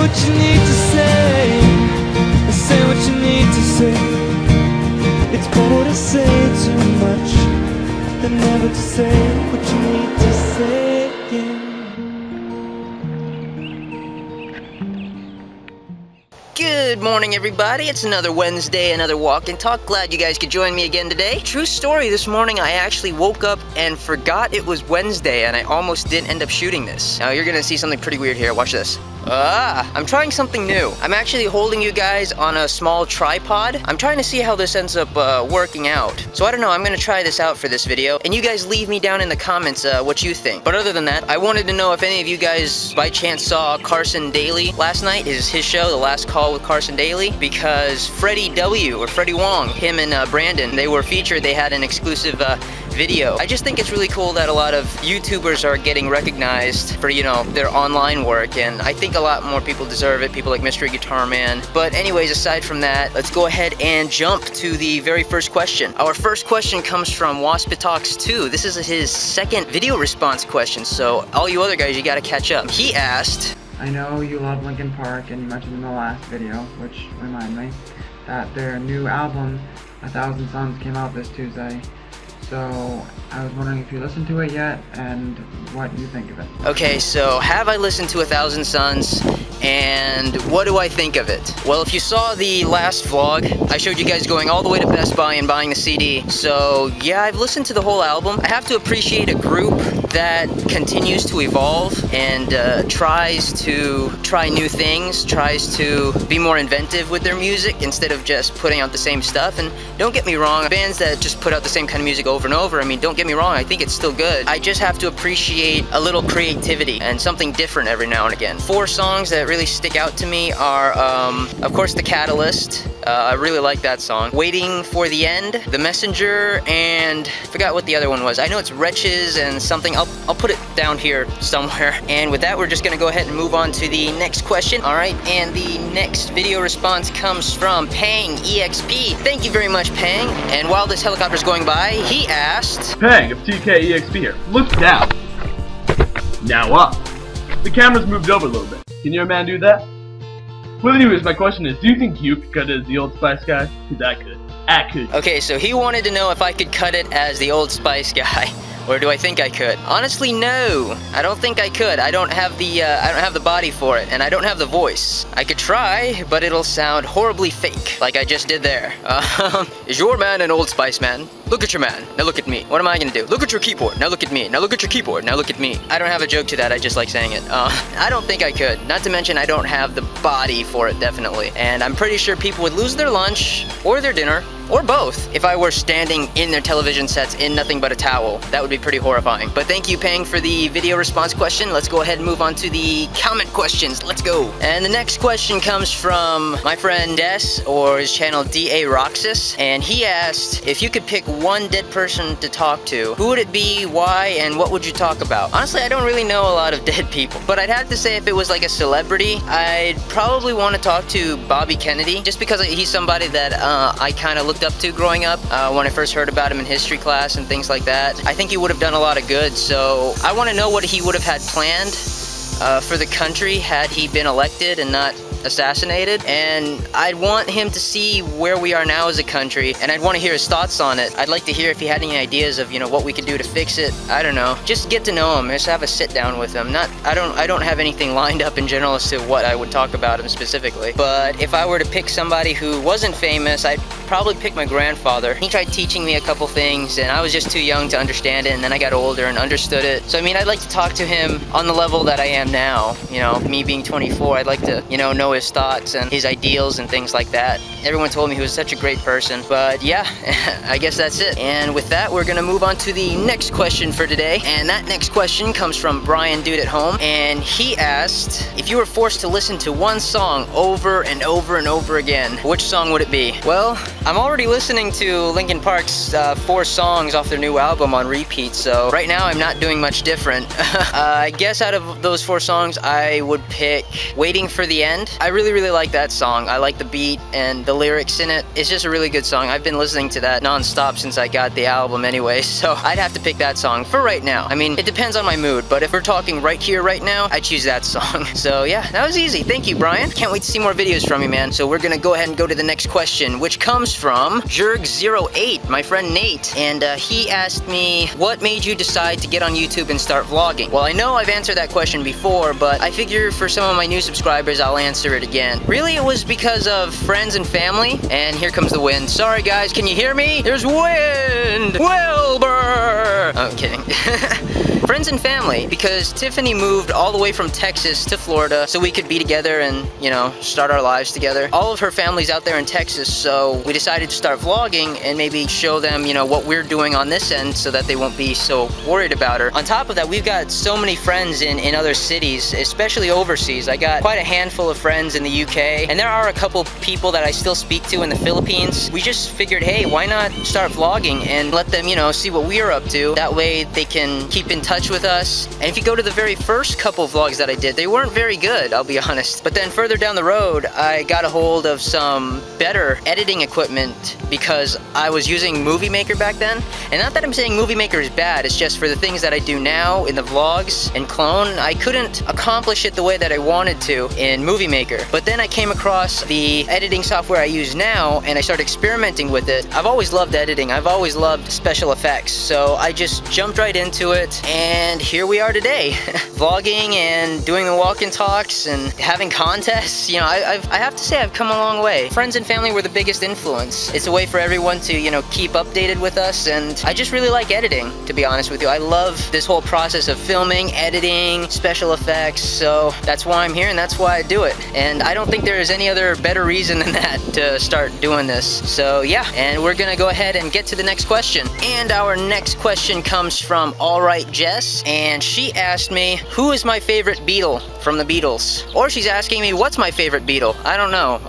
what you need to say. Say what you need to say. It's better to say too much than never to say what you need to say. Yeah. Good morning, everybody. It's another Wednesday, another walk and talk. Glad you guys could join me again today. True story, this morning I actually woke up and forgot it was Wednesday, and I almost didn't end up shooting this. Now you're gonna see something pretty weird here. Watch this. I'm trying something new. I'm actually holding you guys on a small tripod. I'm trying to see how this ends up working out. So I don't know, I'm gonna try this out for this video, and you guys leave me down in the comments what you think. But other than that, I wanted to know if any of you guys by chance saw Carson Daly last night, his show, The Last Call with Carson Daly, because Freddie W, or Freddie Wong, him and Brandon, they were featured. They had an exclusive video. I just think it's really cool that a lot of YouTubers are getting recognized for, you know, their online work, and I think a lot more people deserve it, people like Mystery Guitar Man. But anyways, aside from that, let's go ahead and jump to the very first question. Our first question comes from Waspitox2. This is his second video response question, so all you other guys, you gotta catch up. He asked, I know you love Linkin Park, and you mentioned in the last video, which reminded me, that their new album, 1,000 Suns, came out this Tuesday. So I was wondering if you listened to it yet and what you think of it. Okay, so have I listened to 1,000 Suns, and what do I think of it? Well, if you saw the last vlog, I showed you guys going all the way to Best Buy and buying the CD. So yeah, I've listened to the whole album. I have to appreciate a group that continues to evolve and tries to try new things, tries to be more inventive with their music instead of just putting out the same stuff. And don't get me wrong, bands that just put out the same kind of music over and over, I mean, don't get me wrong, I think it's still good. I just have to appreciate a little creativity and something different every now and again. 4 songs that really stick out to me are, of course, The Catalyst. I really like that song. Waiting for the End, The Messenger, and I forgot what the other one was. I know it's Wretches and something. I'll put it down here somewhere. And with that, we're just gonna go ahead and move on to the next question. All right, and the next video response comes from pangexp. Thank you very much, Pang. And while this helicopter's going by, he asked, Pang of TKEXP here. Look down. Now up. The camera's moved over a little bit. Can your man do that? Well, anyways, my question is, do you think you could cut it as the Old Spice guy? Because I could. I could. Okay, so he wanted to know if I could cut it as the Old Spice guy. Or do I think I could? Honestly, no. I don't think I could. I don't have the body for it, and I don't have the voice. I could try, but it'll sound horribly fake, like I just did there. Is your man an Old Spice man? Look at your man. Now look at me. What am I gonna do? Look at your keyboard. Now look at me. Now look at your keyboard. Now look at me. I don't have a joke to that. I just like saying it. I don't think I could. Not to mention, I don't have the body for it, definitely. And I'm pretty sure people would lose their lunch or their dinner, or both, if I were standing in their television sets in nothing but a towel. That would be pretty horrifying. But thank you, Pang, for the video response question. Let's go ahead and move on to the comment questions. Let's go. And the next question comes from my friend Des, or his channel DA Roxas, and he asked, if you could pick one dead person to talk to, who would it be, why, and what would you talk about? Honestly, I don't really know a lot of dead people, but I'd have to say if it was like a celebrity, I'd probably want to talk to Bobby Kennedy, just because he's somebody that I kind of looked up to growing up when I first heard about him in history class and things like that. I think he would have done a lot of good, so I want to know what he would have had planned for the country had he been elected and not assassinated, and I'd want him to see where we are now as a country, and I'd want to hear his thoughts on it. I'd like to hear if he had any ideas of, you know, what we could do to fix it. I don't know. Just get to know him. Just have a sit down with him. I don't have anything lined up in general as to what I would talk about him specifically. But if I were to pick somebody who wasn't famous, I'd probably pick my grandfather. He tried teaching me a couple things, and I was just too young to understand it, and then I got older and understood it. So I mean, I'd like to talk to him on the level that I am now. You know, me being 24, I'd like to, you know his thoughts and his ideals and things like that. Everyone told me he was such a great person, but yeah, I guess that's it. And with that, we're gonna move on to the next question for today, and that next question comes from Brian Dude at Home, and he asked, if you were forced to listen to one song over and over and over again, which song would it be? Well, I'm already listening to Linkin Park's 4 songs off their new album on repeat, so right now I'm not doing much different. I guess out of those 4 songs, I would pick Waiting for the End, I really, really like that song. I like the beat and the lyrics in it. It's just a really good song. I've been listening to that non-stop since I got the album anyway, so I'd have to pick that song for right now. I mean, it depends on my mood, but if we're talking right here, right now, I'd choose that song. So yeah, that was easy. Thank you, Brian. Can't wait to see more videos from you, man. So we're gonna go ahead and go to the next question, which comes from Jerg08, my friend Nate, and he asked me, what made you decide to get on YouTube and start vlogging? Well, I know I've answered that question before, but I figure for some of my new subscribers, I'll answer it again. Really, it was because of friends and family, and here comes the wind. Sorry guys, can you hear me? There's wind! Wilbur! I'm kidding. Friends and family, because Tiffany moved all the way from Texas to Florida so we could be together and, you know, start our lives together. All of her family's out there in Texas, so we decided to start vlogging and maybe show them, you know, what we're doing on this end so that they won't be so worried about her. On top of that, we've got so many friends in other cities, especially overseas. I got quite a handful of friends in the UK, and there are a couple people that I still speak to in the Philippines. We just figured, hey, why not start vlogging and let them, you know, see what we're up to. That way they can keep in touch with us. And if you go to the very first couple vlogs that I did, they weren't very good, I'll be honest. But then further down the road, I got a hold of some better editing equipment because I was using Movie Maker back then. And not that I'm saying Movie Maker is bad, it's just for the things that I do now in the vlogs and clone, I couldn't accomplish it the way that I wanted to in Movie Maker. But then I came across the editing software I use now and I started experimenting with it. I've always loved editing, I've always loved special effects, so I just jumped right into it, and here we are today. Vlogging and doing the walk-in talks and having contests. You know, I have to say I've come a long way. Friends and family were the biggest influence. It's a way for everyone to, you know, keep updated with us, and I just really like editing, to be honest with you. I love this whole process of filming, editing, special effects, so that's why I'm here and that's why I do it. And I don't think there is any other better reason than that to start doing this. So yeah, and we're gonna go ahead and get to the next question. And our next question comes from Alright Jess, and she asked me, who is my favorite Beatle from the Beatles? Or she's asking me, what's my favorite Beatle? I don't know.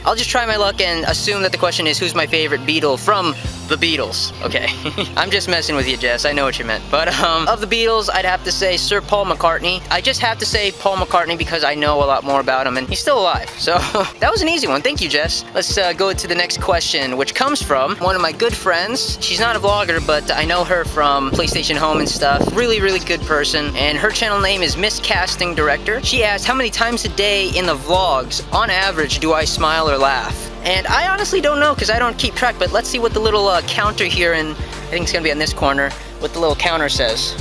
I'll just try my luck and assume that the question is, who's my favorite Beatle from the Beatles? Okay. I'm just messing with you, Jess. I know what you meant. But of the Beatles, I'd have to say Sir Paul McCartney. I just have to say Paul McCartney because I know a lot more about him and he's still alive. So that was an easy one. Thank you, Jess. Let's go to the next question, which comes from one of my good friends. She's not a vlogger, but I know her from PlayStation Home and stuff. Really, really good person. And her channel name is Miss Casting Director. She asked, how many times a day in the vlogs, on average, do I smile or laugh? And I honestly don't know because I don't keep track, but let's see what the little counter here, and I think it's gonna be in this corner, what the little counter says.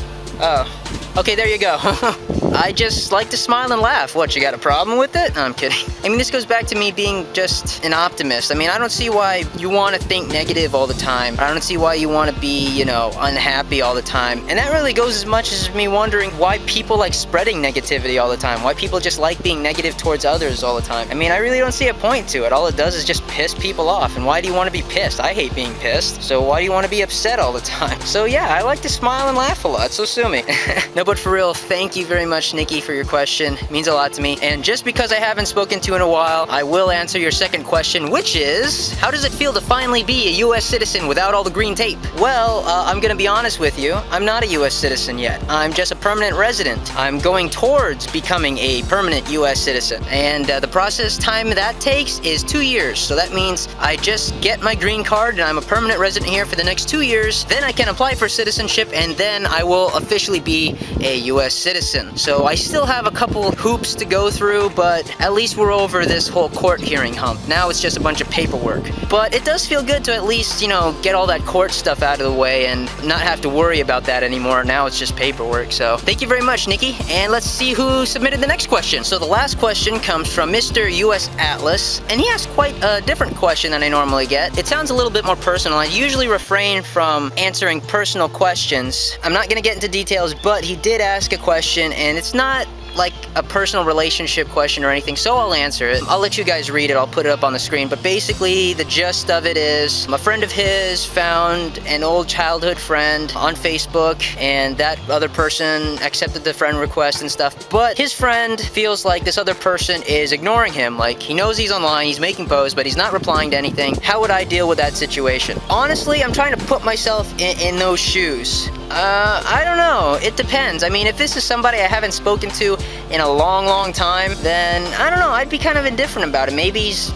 Oh, okay, there you go. I just like to smile and laugh. What, you got a problem with it? No, I'm kidding. I mean, this goes back to me being just an optimist. I mean, I don't see why you want to think negative all the time. I don't see why you want to be, you know, unhappy all the time. And that really goes as much as me wondering why people like spreading negativity all the time. Why people just like being negative towards others all the time. I mean, I really don't see a point to it. All it does is just piss people off. And why do you want to be pissed? I hate being pissed. So why do you want to be upset all the time? So yeah, I like to smile and laugh a lot, so sue me. No, but for real, thank you very much, Nikki, for your question. It means a lot to me. And just because I haven't spoken to you in a while, I will answer your second question, which is, how does it feel to finally be a US citizen without all the green tape? Well, I'm gonna be honest with you. I'm not a US citizen yet. I'm just a permanent resident. I'm going towards becoming a permanent US citizen. And the process time that takes is 2 years. So that means I just get my green card and I'm a permanent resident here for the next 2 years. Then I can apply for citizenship and then I will officially be a US citizen. So I still have a couple hoops to go through, but at least we're over this whole court hearing hump. Now it's just a bunch of paperwork. But it does feel good to at least, you know, get all that court stuff out of the way and not have to worry about that anymore. Now it's just paperwork. So thank you very much, Nikki. And let's see who submitted the next question. So the last question comes from Mr. US Atlas, and he asked quite a different question than I normally get. It sounds a little bit more personal. I usually refrain from answering personal questions. I'm not gonna get into details, but he did ask a question, and it's not like a personal relationship question or anything, so I'll answer it. I'll let you guys read it, I'll put it up on the screen, but basically the gist of it is a friend of his found an old childhood friend on Facebook, and that other person accepted the friend request and stuff, but his friend feels like this other person is ignoring him. Like, he knows he's online, he's making posts, but he's not replying to anything. How would I deal with that situation? Honestly, I'm trying to put myself in those shoes. I don't know. It depends. I mean, if this is somebody I haven't spoken to in a long time, then I don't know. I'd be kind of indifferent about it. Maybe he's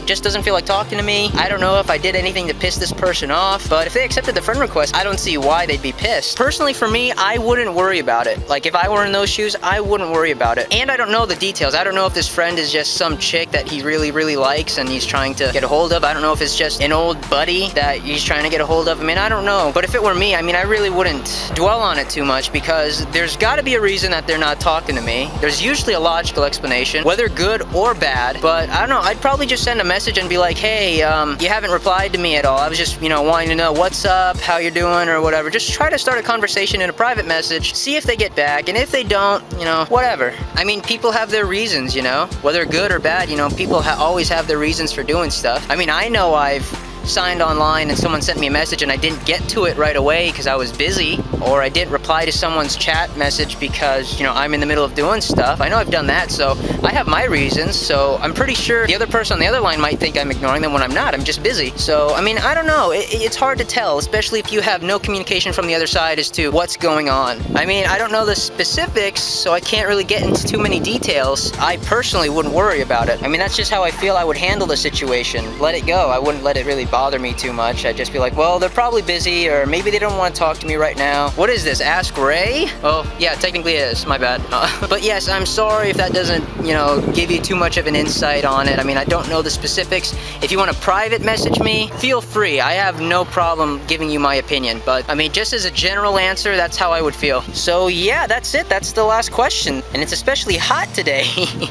just doesn't feel like talking to me. I don't know if I did anything to piss this person off, but if they accepted the friend request, I don't see why they'd be pissed. Personally, for me, I wouldn't worry about it. Like, if I were in those shoes, I wouldn't worry about it. And I don't know the details. I don't know if this friend is just some chick that he really likes and he's trying to get a hold of. I don't know if it's just an old buddy that he's trying to get a hold of. I mean, I don't know. But if it were me, I mean, I really wouldn't dwell on it too much, because there's got to be a reason that they're not talking to me. There's usually a logical explanation, whether good or bad. But I don't know. I'd probably just send a message and be like, hey, you haven't replied to me at all. I was just, you know, wanting to know what's up, how you're doing, or whatever. Just try to start a conversation in a private message, see if they get back, and if they don't, you know, whatever. I mean, people have their reasons, you know, whether good or bad, you know, people always have their reasons for doing stuff. I mean, I know I've signed online and someone sent me a message and I didn't get to it right away because I was busy, or I didn't reply to someone's chat message because, you know, I'm in the middle of doing stuff. I know I've done that, so I have my reasons, so I'm pretty sure the other person on the other line might think I'm ignoring them when I'm not. I'm just busy. So, I mean, I don't know. It's hard to tell, especially if you have no communication from the other side as to what's going on. I mean, I don't know the specifics, so I can't really get into too many details. I personally wouldn't worry about it. I mean, that's just how I feel I would handle the situation. Let it go. I wouldn't let it really bother me too much. I'd just be like, well, they're probably busy, or maybe they don't want to talk to me right now. What is this, Ask Ray? Oh, yeah, technically it is, my bad. But yes, I'm sorry if that doesn't, you know, give you too much of an insight on it. I mean, I don't know the specifics. If you want to private message me, feel free. I have no problem giving you my opinion, but I mean, just as a general answer, that's how I would feel. So yeah, that's it. That's the last question, and it's especially hot today.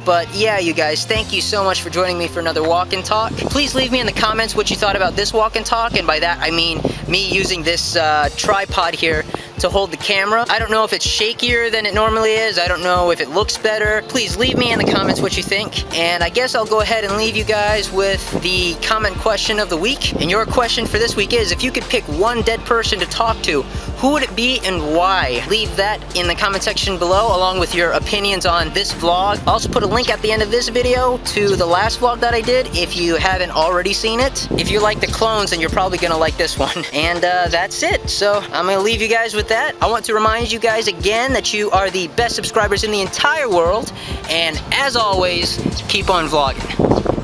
But yeah, you guys, thank you so much for joining me for another walk and talk. Please leave me in the comments what you thought about this walk and talk, and by that I mean me using this tripod here to hold the camera. I don't know if it's shakier than it normally is. I don't know if it looks better. Please leave me in the comments what you think, and I guess I'll go ahead and leave you guys with the comment question of the week. And your question for this week is, if you could pick one dead person to talk to, who would it be and why? Leave that in the comment section below, along with your opinions on this vlog. I'll also put a link at the end of this video to the last vlog that I did if you haven't already seen it. If you like the clones, then you're probably gonna like this one. And that's it. So I'm gonna leave you guys with that. I want to remind you guys again that you are the best subscribers in the entire world, and as always, keep on vlogging.